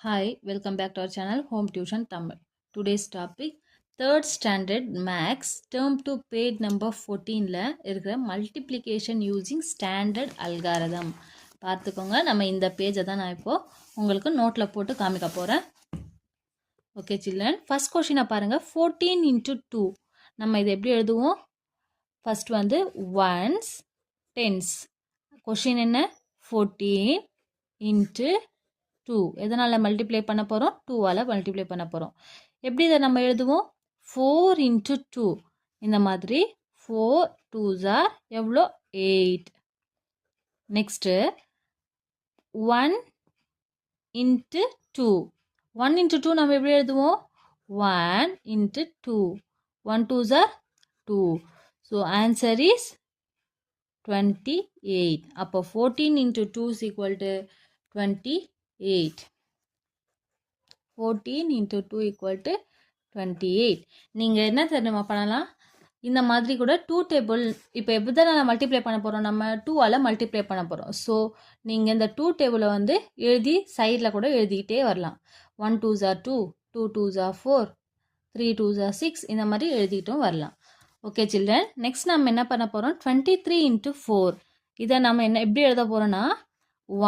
Hi, welcome back to our channel Home Tuition Tamil. Today's topic third standard max term 2 page number 14ல இருக்கிற multiplication using standard algorithm. பார்த்துக்கோங்க, நம்ம இந்த பேஜை தான் நான் இப்போ உங்களுக்கு நோட்ல போட்டு காமிக்க போறேன். ஓகே children, first question பாருங்க. 14 into 2 நம்ம இதை எப்படி எழுதுவோம்? ஃபர்ஸ்ட் வந்து ones tens. கொஷின் என்ன? 14 into 2 எதனால மல்டிப்ளை பண்ண போகிறோம்? 2ஆல் மல்டிப்ளை பண்ண போகிறோம். எப்படி இதை நம்ம எழுதுவோம்? 4 into 2 இந்த மாதிரி 4 2s are எவ்வளோ? 8. நெக்ஸ்ட்டு 1 into 2 1 into 2 நம்ம எப்படி எழுதுவோம்? 1 into 2 1 2s are 2. So answer is 28. அப்போ 14 into 2 is equal to 28. 14 into 2 equal to 28. நீங்கள் என்ன தெரியுமா பண்ணலாம்? இந்த மாதிரி கூட 2 டேபிள் இப்போ எப்படி தான் நான் மல்டிப்ளை பண்ண போகிறோம்? நம்ம 2ஆல் மல்டிப்ளை பண்ண போகிறோம். ஸோ நீங்கள் இந்த 2 டேபிளை வந்து எழுதி சைடில் கூட எழுதிக்கிட்டே வரலாம். 1 2s are 2, 2 2s are 4, 3 2s are 6 இந்த மாதிரி எழுதிக்கிட்டும் வரலாம். ஓகே சில்ட்ரன், நெக்ஸ்ட் நம்ம என்ன பண்ண போகிறோம்? 23 into 4 இதை நம்ம என்ன எப்படி எழுத போகிறோன்னா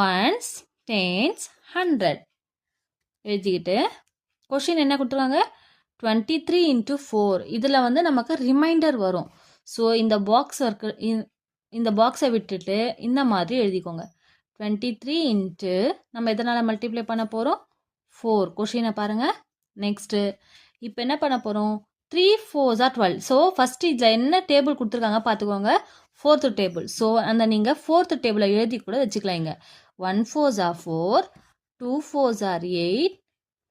ones tens 100 எழுதிக்கிட்டு கொஷின் என்ன கொடுத்துருக்காங்க? 23 into 4 இதில் வந்து நமக்கு ரிமைண்டர் வரும். ஸோ இந்த பாக்ஸை விட்டுட்டு இந்த மாதிரி எழுதிக்கோங்க. 23 into நம்ம எதனால் மல்டிப்ளை பண்ண போகிறோம்? 4. கொஷினை பாருங்கள். நெக்ஸ்ட்டு இப்போ என்ன பண்ண போகிறோம்? 3 4s are 12. ஸோ ஃபஸ்ட்டு இதில் என்ன டேபிள் கொடுத்துருக்காங்க பார்த்துக்கோங்க. 4th table. ஸோ அந்த நீங்கள் 4th டேபிளை எழுதி கூட வச்சுக்கலாம். இங்கே 1 4s are 4, 2 4s are 8,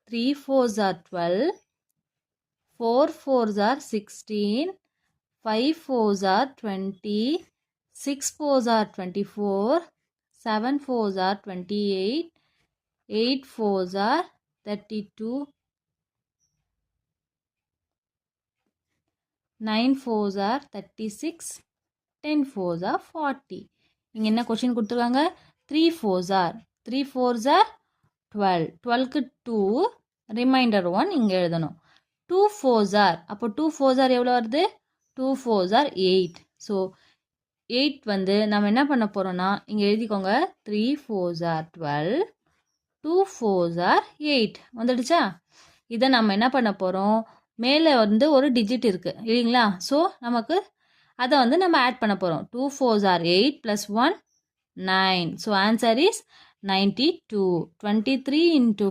3 4s are 12, 4 4s are 16, 5 4s are 20, 6 4s are 24, 7 4s are 28, 8 4s are 32, 9 4s are 36, 10 4s are 40. இங்கே என்ன கொஷின் கொடுத்துருக்காங்க? 3 4s are 12. 12க்கு 2 ரிமைண்டர் 1 இங்கே எழுதணும். 2 4s are அப்போ 2 4s are எவ்வளோ வருது? 2 4s are 8. ஸோ 8 வந்து நம்ம என்ன பண்ண போகிறோன்னா இங்கே எழுதிக்கோங்க. 3 4s are 12, 2 4s are 8 வந்துடுச்சா? இதை நம்ம என்ன பண்ண போகிறோம்? மேலே வந்து ஒரு டிஜிட் இருக்குது இல்லைங்களா? ஸோ நமக்கு அதை வந்து நம்ம ஆட் பண்ண போகிறோம். 2 4s are 8 plus 1 9. So answer is 92. 23 into